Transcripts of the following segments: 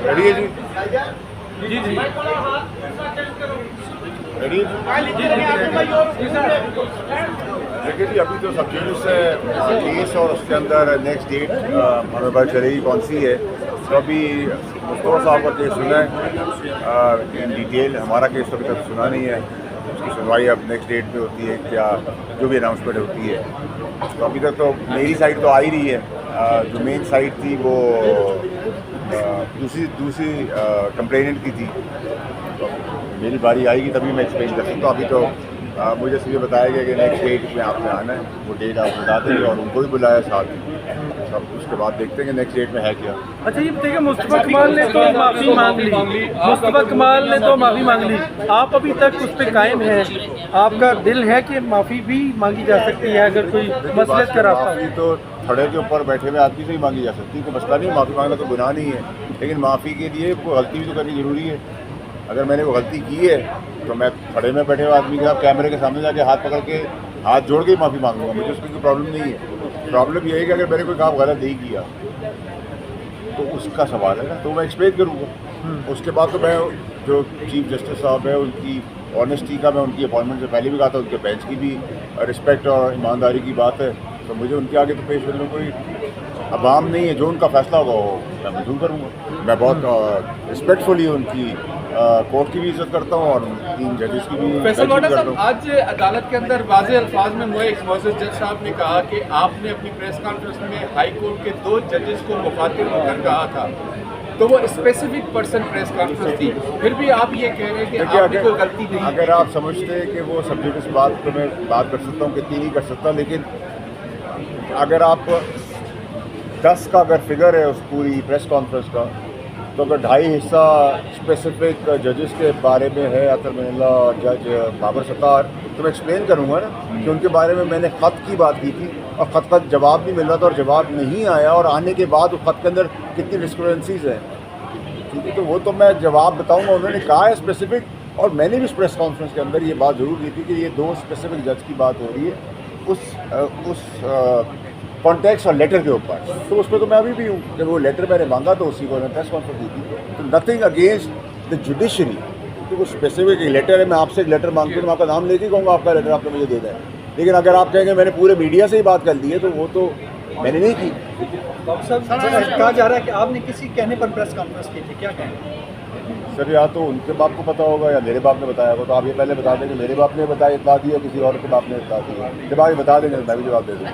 Ready ہے جی؟ جی جی ready دیکھیے جی، ابھی تو سب چیز سے کیس اور اس کے اندر نیکسٹ ڈیٹ ہمیں پتہ چلے گی کون سی ہے. تو ابھی مصطفیٰ صاحب کا کیس سنا ہے ان ڈیٹیل. ہمارا کیس تو ابھی تک سنا نہیں ہے. اس کی سنوائی اب نیکسٹ ڈیٹ پہ ہوتی ہے کیا جو بھی اناؤنسمنٹ ہوتی ہے. تو ابھی تک تو میری سائڈ تو آ ہی رہی ہے. جو مین سائڈ تھی وہ دوسری کمپلیننٹ کی تھی. تو میری باری آئے گی تبھی میں ایکسپلین کر سکتا ہوں. ابھی تو مجھے صرف بتایا گیا کہ نیکسٹ ڈیٹ میں آپ نے آنا ہے. وہ ڈیٹ آپ بتا دیں گے اور ان کو بھی بلایا ساتھ میں. اب اس کے بعد دیکھتے ہیں کہ نیکسٹ ڈیٹ میں ہے کیا. اچھا یہ بتائیے کہ مصطفیٰ کمال نے تو معافی مانگ لی. مصطفیٰ کمال نے تو معافی مانگ لی. آپ ابھی تک اس پہ قائم ہیں؟ آپ کا دل ہے کہ معافی بھی مانگی جا سکتی ہے اگر کوئی مسئلہ کا راستہ؟ معافی تو تھڑے کے اوپر بیٹھے ہوئے آدمی سے ہی مانگی جا سکتی ہے. کوئی مسئلہ نہیں. معافی مانگنا تو گناہ نہیں ہے. لیکن معافی کے لیے کوئی غلطی بھی تو کرنی ضروری ہے. اگر میں نے وہ غلطی کی ہے تو میں کھڑے میں بیٹھے ہوئے آدمی کے ساتھ کیمرے کے سامنے جا کے ہاتھ پکڑ کے ہاتھ جوڑ کے ہی معافی مانگوں گا. مجھے اس کی کوئی پرابلم نہیں ہے. پرابلم یہ ہے کہ اگر میں نے کوئی کام غلط نہیں کیا تو اس کا سوال ہے نا, تو میں ایکسپلین کروں گا. اس کے بعد تو میں جو چیف جسٹس صاحب ہے ان کی آنیسٹی کا, میں ان کی اپوائنٹمنٹ سے پہلے بھی کہا تھا, ان کے بینچ کی بھی رسپیکٹ اور ایمانداری کی بات ہے. تو مجھے ان کے آگے تو پیش کرنے میں کوئی عوام نہیں ہے. جو ان کا فیصلہ ہوگا وہ میں منظور کروں گا. میں بہت رسپیکٹفلی ان کی کورٹ کی بھی عزت کرتا ہوں اور 3 ججز کی بھی فیصل عزت واڈا کرتا صاحب ہوں. آج عدالت کے اندر واضح الفاظ میں معزز جج صاحب نے کہا کہ آپ نے اپنی پریس کانفرنس میں ہائی کورٹ کے 2 ججز کو مخاطب ہو کر کہا تھا, تو وہ اسپیسیفک پرسن پریس کانفرنس تھی. پھر بھی آپ یہ کہہ رہے ہیں کہ آپ نے کوئی غلطی نہیں. اگر آپ سمجھتے ہیں کہ وہ سبجیکٹ اس بات پہ میں بات کر سکتا ہوں, کتنی نہیں کر سکتا, لیکن اگر آپ 10 کا اگر فگر ہے اس پوری پریس کانفرنس کا, تو اگر 2.5 حصہ اسپیسیفک ججز کے بارے میں ہے, اطہر من اللہ اور جج بابر ستار, تو میں ایکسپلین کروں گا نا کہ ان کے بارے میں نے خط کی بات کی تھی اور خط کا جواب نہیں مل رہا تھا اور جواب نہیں آیا, اور آنے کے بعد اس خط کے اندر کتنی ڈسکرپنسیز ہیں. ٹھیک ہے, تو وہ تو میں جواب بتاؤں گا. انہوں نے کہا ہے اسپیسیفک, اور میں نے بھی اس پریس کانفرنس کے اندر یہ بات ضرور کی تھی کہ یہ 2 اسپیسیفک جج کی بات ہو رہی ہے اس کانٹیکس اور لیٹر کے اوپر. تو اس پہ تو میں ابھی بھی ہوں کہ وہ لیٹر میں نے مانگا تو اسی کو میں پریس کانفرنس دی تھی. تو نتھنگ اگینسٹ دا جوڈیشری, کیونکہ وہ اسپیسیفک ایک لیٹر ہے. میں آپ سے ایک لیٹر مانگتا ہوں, میں آپ کا نام لے کے کہوں گا آپ کا لیٹر آپ نے مجھے دے دیں. لیکن اگر آپ کہیں گے میں نے پورے میڈیا سے ہی بات کر لی ہے تو وہ تو میں نے نہیں کی. کہا جا رہا ہے کہ آپ نے کسی کہنے پر پریس کانفرنس کی تھی, کیا کہیں؟ سر یا تو ان کے باپ کو پتا ہوگا یا میرے باپ نے بتایا ہوگا. تو آپ یہ پہلے بتا دیں کہ میرے باپ نے بتایا اطلاع دی ہے, کسی اور کے باپ نے اطلاع دی ہے. جب آپ یہ بتا دیں گے میں بھی جواب دے دوں گا.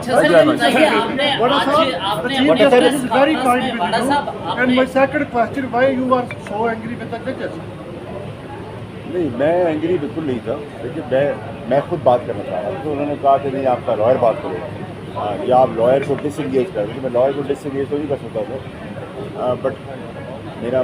نہیں, میں اینگری بالکل نہیں تھا. دیکھیے میں خود بات کرنا چاہ رہا تھا, تو انہوں نے کہا کہ نہیں آپ کا لائر بات کرے گا یا آپ لائر کو ڈس انگیج کر دیں. میں لائر کو ڈس انگیج تو نہیں کر سکتا تھا, بٹ میرا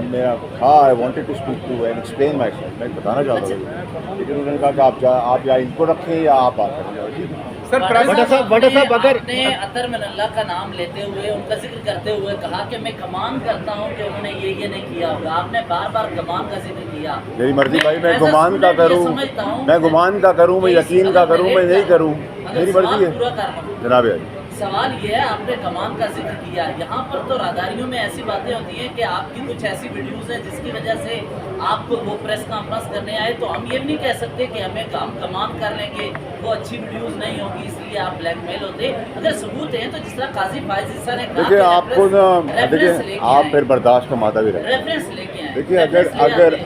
ہاں I wanted to speak to and explain myself. میں بتانا چاہتا ہوں, لیکن انہوں نے کہا کہ آپ یا ان کو رکھیں یا آپ بات کریں. ٹھیک ہے سر, اگر نے اطہر من اللہ کا نام لیتے ہوئے ان کا ذکر کرتے ہوئے کہا کہ میں گمان کرتا ہوں کہ انہوں نے یہ نہیں کیا ہوگا. آپ نے بار بار گمان کا ذکر کیا. میری مرضی بھائی, میں گمان کا کروں, میں یقین کا کروں, میں نہیں کروں, میری مرضی ہے جناب. سوال یہ ہے, آپ نے گمان کا ذکر کیا. یہاں پر تو راداریوں میں ایسی باتیں ہوتی ہیں کہ آپ کی کچھ ایسی ویڈیوز ہیں جس کی وجہ سے آپ کو وہ پریس کانفرنس کرنے آئے. تو ہم یہ بھی نہیں کہہ سکتے کہ ہم گمان کر لیں کہ وہ اچھی ویڈیوز نہیں ہوگی اس لیے آپ بلیک میل ہوتے. اگر ثبوت ہیں تو جس طرح قاضی فائز عیسیٰ نے کہا, دیکھیے آپ کو نا, دیکھیے آپ پھر برداشت کا مادہ بھی رکھیں. ریفرنس لے کے آئیں. دیکھیے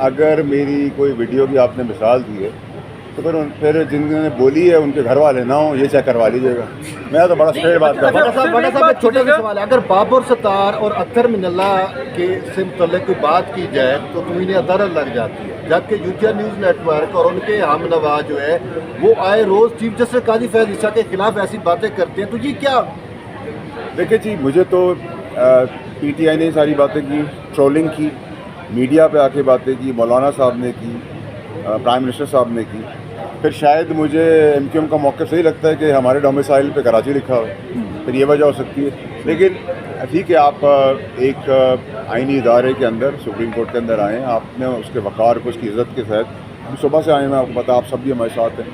اگر میری کوئی ویڈیو کی آپ نے مثال دی ہے تو پھر جن نے بولی ہے ان کے گھر والے نہ ہوں, یہ چیک کروا لیجیے گا. میں تو بڑا اسٹریٹ بات کر رہا ہوں. بڑا صاحب چھوٹا سا سوال ہے, اگر بابر ستار اور اطہر من اللہ کے سے متعلق کوئی بات کی جائے تو تمہیں عدالت لگ جاتی ہے, جبکہ یوٹیا نیوز نیٹ ورک اور ان کے ہم نوا جو ہے وہ آئے روز چیف جسٹس قاضی فیض عیسیٰ کے خلاف ایسی باتیں کرتے ہیں. تو یہ کیا؟ دیکھیے جی, مجھے تو پی ٹی آئی نے ساری باتیں کی, ٹرولنگ کی, میڈیا پہ آ کے باتیں کی, مولانا صاحب نے کی, پرائم منسٹر صاحب نے کی. پھر شاید مجھے ایم کیو ایم کا موقف صحیح لگتا ہے کہ ہمارے ڈومیسائل پہ کراچی لکھا ہو, پھر یہ وجہ ہو سکتی ہے. لیکن ٹھیک ہے, آپ ایک آئینی ادارے کے اندر, سپریم کورٹ کے اندر آئے ہیں, آپ نے اس کے وقار کو, اس کی عزت کے تحت صبح سے آئے ہیں. میں آپ کو پتا, آپ سب بھی ہمارے ساتھ ہیں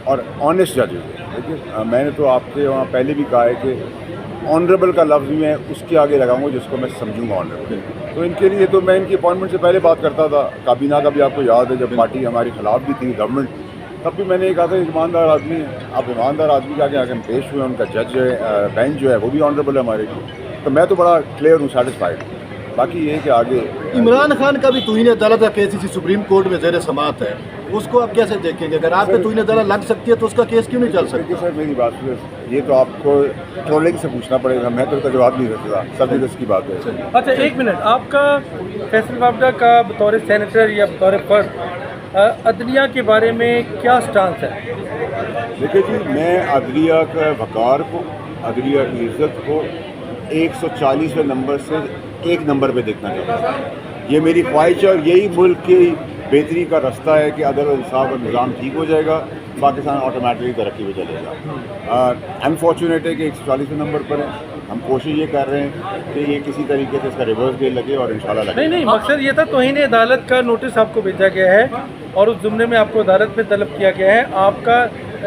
اور آنیسٹ ججز ہیں. دیکھیے میں نے تو آپ کے وہاں پہلے بھی کہا ہے کہ ऑनरेबल का लफ्ज़ मैं उसके आगे लगाऊंगा जिसको मैं समझूंगा ऑनरेबल। तो इनके लिए तो मैं इनकी अपॉइंटमेंट से पहले बात करता था। काबीना का भी आपको याद है, जब पार्टी हमारे खिलाफ भी थी गवर्नमेंट, तब भी मैंने कहा था ईमानदार आदमी है। आप ईमानदार आदमी के आगे पेश हुए, उनका जज जो है, बेंच जो है वो भी ऑनरेबल है हमारे लिए। तो मैं तो बड़ा क्लियर हूँ, सेटिस्फाइड। बाकी ये कि आगे इमरान खान का भी तौहीन अदालत का केस इसी सुप्रीम कोर्ट में ज़ेर समाअत है, उसको आप कैसे देखेंगे? अगर आप पे तौहीन अदालत लग सकती है तो उसका केस क्यों नहीं चल सकता? देखिए सर, मेरी बात सुनिए, ये तो आपको ट्रोलिंग से पूछना पड़ेगा, मैं तो इसका जवाब नहीं दे सकता। सब इसकी बात है। अच्छा, एक मिनट, आपका फैसल वापडा का बतौर सेनेटर या बतौर फर्द अदलिया के बारे में क्या स्टांस है? देखिए जी, मैं अदलिया का वकार को, अदलिया की इज़्ज़त को 140वें नंबर से 1 नंबर पे देखना चाहता हूँ। ये मेरी ख्वाहिश है और यही मुल्क की बेहतरी का रास्ता है कि अदल और इंसाफ और निज़ाम ठीक हो जाएगा, पाकिस्तान ऑटोमेटिकली तरक्की में चलेगा। अनफॉर्चुनेट है कि 140वें नंबर पर है। हम कोशिश ये कर रहे हैं कि ये किसी तरीके से इसका रिवर्स गेयर लगे और इंशाल्लाह लगे। नहीं, मकसद ये था, तौहीन अदालत का नोटिस आपको भेजा गया है और उस जुमले में आपको अदालत में तलब किया गया है। आपका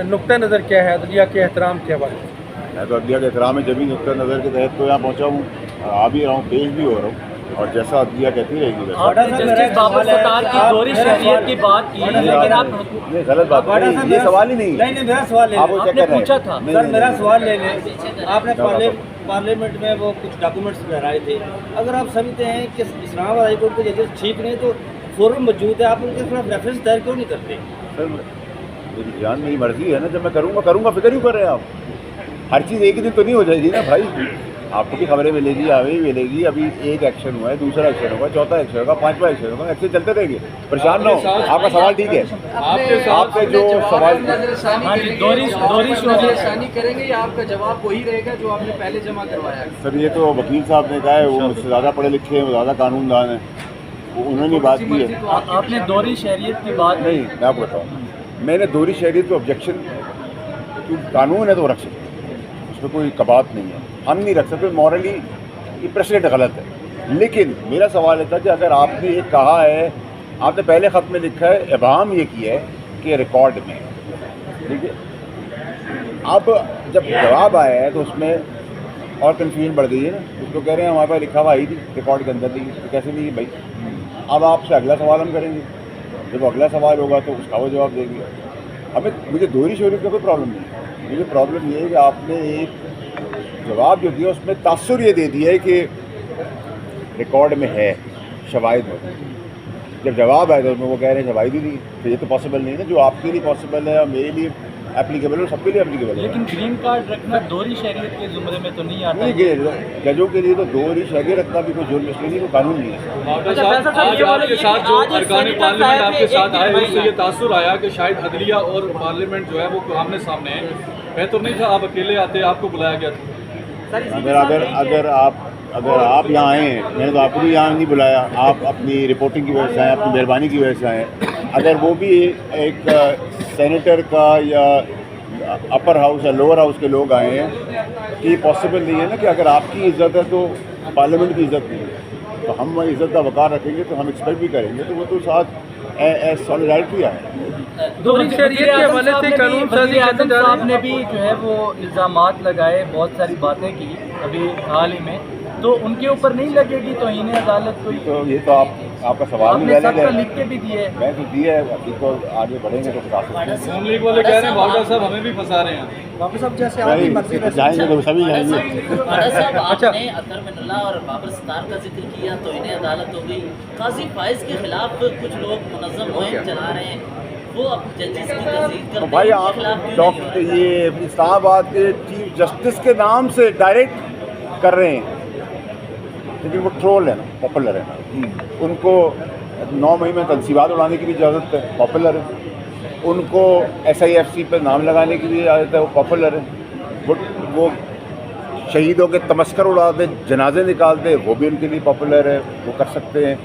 नुक्ता नज़र क्या है अदलिया के एहतराम के हवाले से? मैं तो अदलिया के एहतराम में जब भी नुक्ता नज़र के तहत तो यहाँ पहुँचा हूँ, आ भी रहा हूँ, पेश भी हो रहा हूँ, और जैसा अदलिया कहती रहेगी वैसा। आपने जस्टिस बाबर सत्तार की दोहरी शहरियत की बात की, लेकिन आप ये गलत बात है, ये सवाल ही नहीं। नहीं, मेरा सवाल ले आप वो लें। चेक आपने कर रहे हैं। पूछा था नहीं, सर, नहीं, मेरा नहीं। सवाल ले लें। आपने पार्लियामेंट में वो कुछ डॉक्यूमेंट्स लहराए थे। अगर आप समझते हैं कि इस्लामाबाद हाई कोर्ट के जजेस ठीक नहीं तो फौरन मौजूद है, आप उनके खिलाफ रेफरेंस दायर क्यों नहीं करते? सर, मेरी जान मेरी मर्जी है ना, जब मैं करूँगा फिक्र क्यों कर रहे हैं आप? हर चीज़ एक ही दिन तो नहीं हो जाएगी ना भाई। आपको भी खबरें मिलेगी, हमें भी मिलेगी। अभी एक एक्शन हुआ है, दूसरा एक्शन होगा, चौथा एक्शन होगा, 5वां एक्शन होगा, एक्शन चलते रहेंगे। परेशान ना हो। आपका सवाल ठीक है, आपका जो सवाल हाँ जी, दोहरी नजरसानी करेंगे या आपका जवाब वही रहेगा जो आपने पहले जमा करवाया है? सर, ये तो वकील साहब ने कहा है, वो मुझसे ज़्यादा पढ़े लिखे हैं, वो ज़्यादा कानूनदान है, उन्होंने बात की है। आपने दोहरी शहरियत की बात नहीं, मैं आपको बताऊँ, मैंने दोहरी शहरियत को ऑब्जेक्शन, क्योंकि कानून है तो रख सकते, उसमें कोई कबात नहीं है, हम नहीं रख सकते। मॉरली ये प्रेसिडेंट गलत है। लेकिन मेरा सवाल था कि अगर आपने ये कहा है, आपने पहले ख़त में लिखा है, इबाम ये किया है कि रिकॉर्ड में, ठीक है, अब जब जवाब आया है तो उसमें और कन्फ्यूजन बढ़ गई है ना। उसको कह रहे हैं हमारे पास लिखा हुआ आई थी, रिकॉर्ड के अंदर नहीं, तो कैसे नहीं भाई? अब आपसे अगला सवाल हम करेंगे, जब अगला सवाल होगा तो उसका वो जवाब देंगे। हमें, मुझे दोहरी शहरियत का कोई प्रॉब्लम नहीं है। मुझे प्रॉब्लम ये है कि आपने एक जवाब जो दिया उसमें तासुर ये दे दिया है कि रिकॉर्ड में है, शवाहिद में। जब जवाब आया तो उसमें वो कह रहे हैं शवाहिद ही नहीं, तो ये तो पॉसिबल नहीं है ना। जो आपके लिए पॉसिबल है और मेरे लिए एप्लीकेबल है, सबके लिए एप्लीकेबल है। लेकिन ग्रीन कार्ड रखना दोहरी शहरियत के जुमरे में तो नहीं आता। नहीं, जजों के लिए तो दोहरी शहरियत रखना भी कोई जुर्म इसलिए नहीं, कोई कानून नहीं है। आज आपके साथ जो अरकान पार्लियामेंट आपके साथ आए, उससे ये तासुर आया कि शायद अदलिया और पार्लियामेंट जो है वो आमने सामने है। बेहतर नहीं था आप अकेले आते, आपको बुलाया गया था। अगर आप यहाँ आए हैं, मैंने तो आपको भी यहाँ नहीं बुलाया, आप अपनी रिपोर्टिंग की वजह से आए, अपनी मेहरबानी की वजह से आए। अगर वो भी एक सेनेटर का या अपर हाउस या लोअर हाउस के लोग आए हैं, कि ये पॉसिबल नहीं है ना कि अगर आपकी इज़्ज़त है तो पार्लियामेंट की इज़्ज़त नहीं है। तो हम इज़्ज़त का वक़ार रखेंगे तो हम एक्सपेक्ट भी करेंगे, तो वो तो साथ सॉलिडारिटी है। दोहरी शहरियत के हवाले से कानून साजी आजम साहब ने भी जो है वो इल्ज़ामात लगाए, बहुत सारी बातें की अभी हाल ही में, तो उनके ऊपर नहीं लगेगी तौहीन अदालत कोई? तो ये तो आपका सवाल आपने सबका लिख के भी दिए। मैं तो दिया है, अभी तो आगे बढ़ेंगे तो बता सकते हैं। मुस्लिम लीग वाले कह रहे हैं बाबा साहब हमें भी फंसा रहे हैं। बाबा साहब जैसे नहीं, जाएंगे तो सभी जाएंगे। साहब, आपने अतर मिनल्ला और बाबर सत्तार का जिक्र किया, तौहीन अदालत हो गई, काजी फाइज के खिलाफ कुछ लोग मुनज़्ज़म मुहिम चला रहे हैं, वो अब जजेस की तस्दीक करते हैं, भाई उनके आप खिलाफ क्यों नहीं डॉक्टर हो रहा? ये इस्लामाबाद के चीफ जस्टिस के नाम से डायरेक्ट कर रहे हैं, लेकिन वो ट्रोल है ना, पॉपुलर है ना। उनको 9 महीने में तनसीबात उड़ाने की भी इजाज़त है, पॉपुलर है। उनको SIFC पर नाम लगाने की भी इजाज़त है, वो पॉपुलर है। वो शहीदों के तमस्कर उड़ाते, जनाजे निकालते, वो भी उनके लिए पॉपुलर है, वो कर सकते हैं।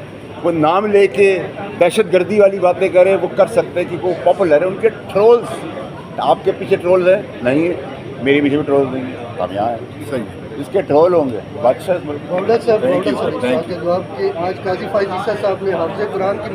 वो नाम लेके दहशत गर्दी वाली बातें करें, वो कर सकते हैं क्योंकि वो पॉपुलर है। उनके ट्रोल्स, आपके पीछे ट्रोल्स है नहीं है, मेरे पीछे भी ट्रोल्स नहीं है, हम यहाँ हैं, सही है। इसके ट्रोल होंगे बादशाह। आज काजी फाइज साहब ने हाफिज़ कुरान की